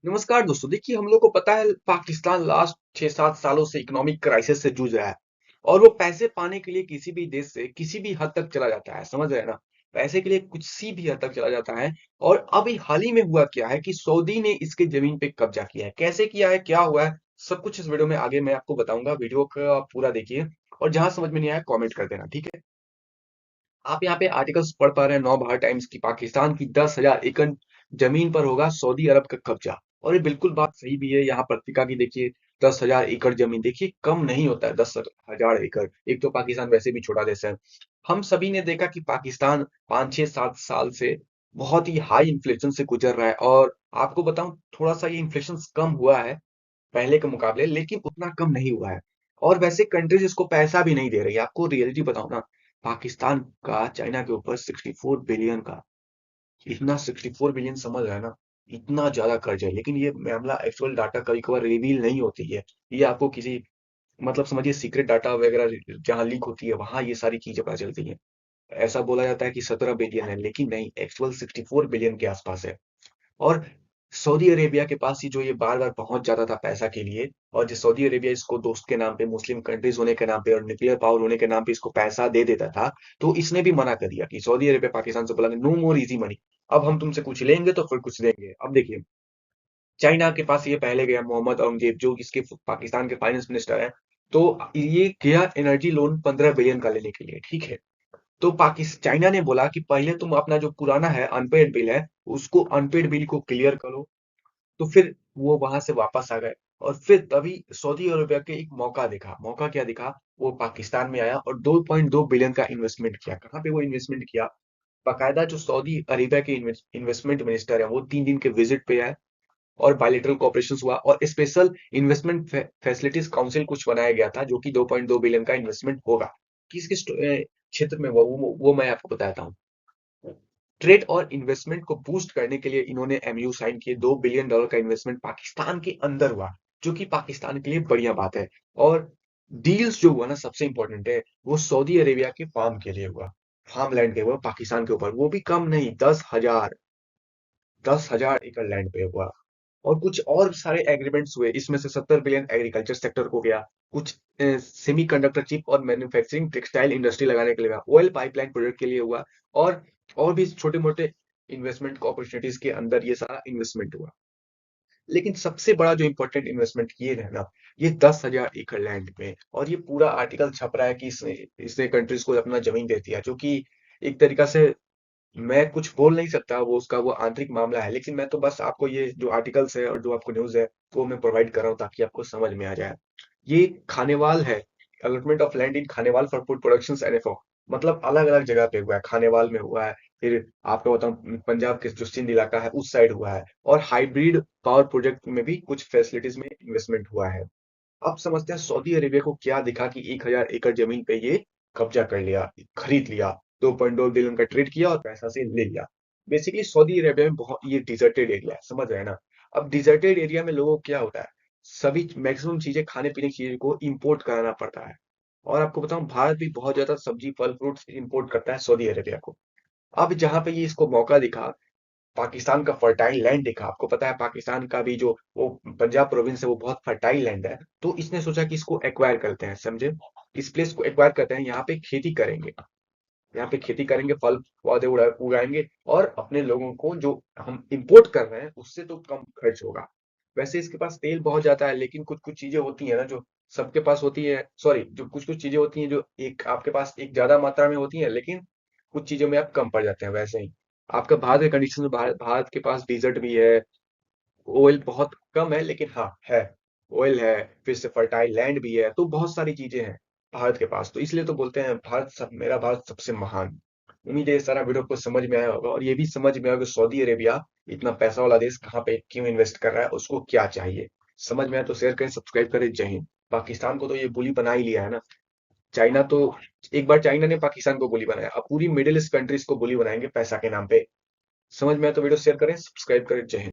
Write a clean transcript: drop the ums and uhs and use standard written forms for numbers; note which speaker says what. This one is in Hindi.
Speaker 1: नमस्कार दोस्तों। देखिए, हम लोग को पता है पाकिस्तान लास्ट 6-7 सालों से इकोनॉमिक क्राइसिस से जूझ रहा है और वो पैसे पाने के लिए किसी भी देश से किसी भी हद तक चला जाता है। समझ रहे हैं ना? पैसे के लिए कुछ सी भी हद तक चला जाता है। और अभी हाल ही में हुआ क्या है कि सऊदी ने इसके जमीन पे कब्जा किया है। कैसे किया है, क्या हुआ है, सब कुछ इस वीडियो में आगे मैं आपको बताऊंगा। वीडियो का आप पूरा देखिए और जहां समझ में नहीं आया कमेंट कर देना, ठीक है? आप यहाँ पे आर्टिकल्स पढ़ पा रहे हैं नवभारत टाइम्स की। पाकिस्तान की 10,000 एकड़ जमीन पर होगा सऊदी अरब का कब्जा। और ये बिल्कुल बात सही भी है। यहाँ पत्रिका की देखिए, 10,000 एकड़ जमीन, देखिए कम नहीं होता है 10,000 एकड़। एक तो पाकिस्तान वैसे भी छोटा देश है। हम सभी ने देखा कि पाकिस्तान 5-6-7 साल से बहुत ही हाई इन्फ्लेशन से गुजर रहा है। और आपको बताऊं, थोड़ा सा ये इन्फ्लेशन कम हुआ है पहले के मुकाबले, लेकिन उतना कम नहीं हुआ है। और वैसे कंट्रीज इसको पैसा भी नहीं दे रही है। आपको रियलिटी बताऊं ना, पाकिस्तान का चाइना के ऊपर 64 बिलियन का, इतना 64 बिलियन, समझ रहे हैं ना? इतना ज्यादा कर्ज है। लेकिन ये मामला एक्चुअल डाटा कभी कभार रिवील नहीं होती है। ये आपको किसी, मतलब समझिए सीक्रेट डाटा वगैरह जहाँ लीक होती है वहां ये सारी चीजें पता चलती हैं। ऐसा बोला जाता है कि 17 बिलियन है, लेकिन नहीं, एक्चुअल 64 बिलियन के आसपास है। और सऊदी अरेबिया के पास ही जो ये बार बार पहुंच जाता था पैसा के लिए, और जो सऊदी अरेबिया इसको दोस्त के नाम पे, मुस्लिम कंट्रीज होने के नाम पे और न्यूक्लियर पावर होने के नाम पे इसको पैसा दे देता था। तो इसने भी मना कर दिया कि सऊदी अरेबिया पाकिस्तान से बोला, नो मोर इजी मनी। अब हम तुमसे कुछ लेंगे तो फिर कुछ देंगे। अब देखिए, चाइना के पास ये पहले गया, मोहम्मद औरंगजेब जो इसके पाकिस्तान के फाइनेंस मिनिस्टर है। तो ये गया एनर्जी लोन 15 बिलियन का लेने के लिए, ठीक है? तो पाकिस्तान, चाइना ने बोला कि पहले तुम अपना जो पुराना है अनपेड बिल है, उसको अनपेड बिल को क्लियर करो। तो फिर वो वहां से वापस आ गए। और फिर तभी सऊदी अरेबिया के एक मौका दिखा। मौका क्या दिखा? वो पाकिस्तान में आया और 2.2 बिलियन का इन्वेस्टमेंट किया। कहाँ पे वो इन्वेस्टमेंट किया? बाकायदा जो सऊदी अरेबिया के इन्वेस्टमेंट मिनिस्टर है वो 3 दिन के विजिट पे आए और बायलैटरल कोऑपरेशन हुआ और स्पेशल इन्वेस्टमेंट फैसिलिटीज काउंसिल कुछ बनाया गया था, जो कि 2.2 बिलियन का इन्वेस्टमेंट होगा। किस किस क्षेत्र में वो मैं आपको बताता हूँ। ट्रेड और इन्वेस्टमेंट को बूस्ट करने के लिए इन्होंने एमयू साइन किए। $2 बिलियन का इन्वेस्टमेंट पाकिस्तान के अंदर हुआ, जो कि पाकिस्तान के लिए बढ़िया बात है। और डील्स जो हुआ ना, सबसे इंपॉर्टेंट है, वो सऊदी अरेबिया के फार्म के लिए हुआ। फार्म लैंड के हुआ पाकिस्तान के ऊपर, वो भी कम नहीं, 10,000 एकड़ लैंड पे हुआ। और कुछ और सारे एग्रीमेंट्स हुए। इसमें से 70 बिलियन एग्रीकल्चर सेक्टर को गया। कुछ सेमी कंडक्टर चिप और मैन्युफैक्चरिंग टेक्सटाइल इंडस्ट्री लगाने के लिए हुआ। ऑयल पाइपलाइन प्रोजेक्ट के लिए हुआ। और और भी छोटे मोटे इन्वेस्टमेंट अपॉर्चुनिटीज के अंदर ये सारा इन्वेस्टमेंट हुआ। लेकिन सबसे बड़ा जो इम्पोर्टेंट इन्वेस्टमेंट ये है ना, ये 10,000 एकड़ लैंड में। और ये पूरा आर्टिकल छप रहा है कि इसने इसने कंट्रीज को अपना जमीन दे दिया, जो कि एक तरीका से मैं कुछ बोल नहीं सकता, वो उसका वो आंतरिक मामला है। लेकिन मैं तो बस आपको ये जो आर्टिकल्स है और जो आपको न्यूज़ है वो मैं प्रोवाइड कर रहा हूँ ताकि आपको समझ में आ जाए। ये खानेवाल है, allotment of land in Khanewal for food productions NFO. मतलब अलग-अलग जगह पे हुआ है। खानेवाल में हुआ है, फिर आपको बताऊँ पंजाब के जो सिंध इलाका है उस साइड हुआ है। और हाइब्रिड पावर प्रोजेक्ट में भी कुछ फैसिलिटीज में इन्वेस्टमेंट हुआ है। अब समझते हैं सऊदी अरेबिया को क्या दिखा कि 1,000 एकड़ जमीन पे ये कब्जा कर लिया, खरीद लिया, 2.2 बिलियन का ट्रेड किया और पैसा से ले लिया। बेसिकली सऊदी अरेबिया में बहुत ये डिजर्टेड एरिया है, समझ रहे हैं ना? अब डिजर्टेड एरिया में लोगों को क्या होता है, सभी मैक्सिमम चीजें, खाने पीने की चीजों को इंपोर्ट कराना पड़ता है। और आपको बताऊं, भारत भी बहुत ज्यादा सब्जी फल फ्रूट्स इंपोर्ट करता है सऊदी अरेबिया को। अब जहां पे ये इसको मौका दिखा, पाकिस्तान का फर्टाइल लैंड देखा। आपको पता है पाकिस्तान का भी जो वो पंजाब प्रोविंस है वो बहुत फर्टाइल लैंड है। तो इसने सोचा कि इसको एक्वायर करते हैं, समझे? इस प्लेस को एक्वायर करते हैं, यहाँ पे खेती करेंगे। यहाँ पे खेती करेंगे, फल पौधे उगाएंगे और अपने लोगों को जो हम इंपोर्ट कर रहे हैं उससे तो कम खर्च होगा। वैसे इसके पास तेल बहुत जाता है, लेकिन कुछ कुछ चीजें होती है ना जो सबके पास होती है, सॉरी, जो कुछ कुछ चीजें होती हैं जो एक आपके पास एक ज्यादा मात्रा में होती है, लेकिन कुछ चीजों में आप कम पड़ जाते हैं। वैसे ही आपका भारत के कंडीशन में, भारत के पास डिजर्ट भी है, ऑयल बहुत कम है, लेकिन हाँ है, ऑयल है, फिर से फर्टाइल लैंड भी है, तो बहुत सारी चीजें हैं भारत के पास। तो इसलिए तो बोलते हैं भारत सब, मेरा भारत सबसे महान। उम्मीद है ये सारा वीडियो को समझ में आया होगा और ये भी समझ में आया कि सऊदी अरेबिया इतना पैसा वाला देश कहाँ पे क्यों इन्वेस्ट कर रहा है, उसको क्या चाहिए। समझ में आया तो शेयर करें, सब्सक्राइब करें। जय हिंद। पाकिस्तान को तो ये बुली बना ही लिया है ना। चाइना तो, एक बार चाइना ने पाकिस्तान को बुली बनाया, अब पूरी मिडिल ईस्ट कंट्रीज को बुली बनाएंगे पैसा के नाम पे। समझ में आया तो वीडियो शेयर करें, सब्सक्राइब करें। जय हिंद।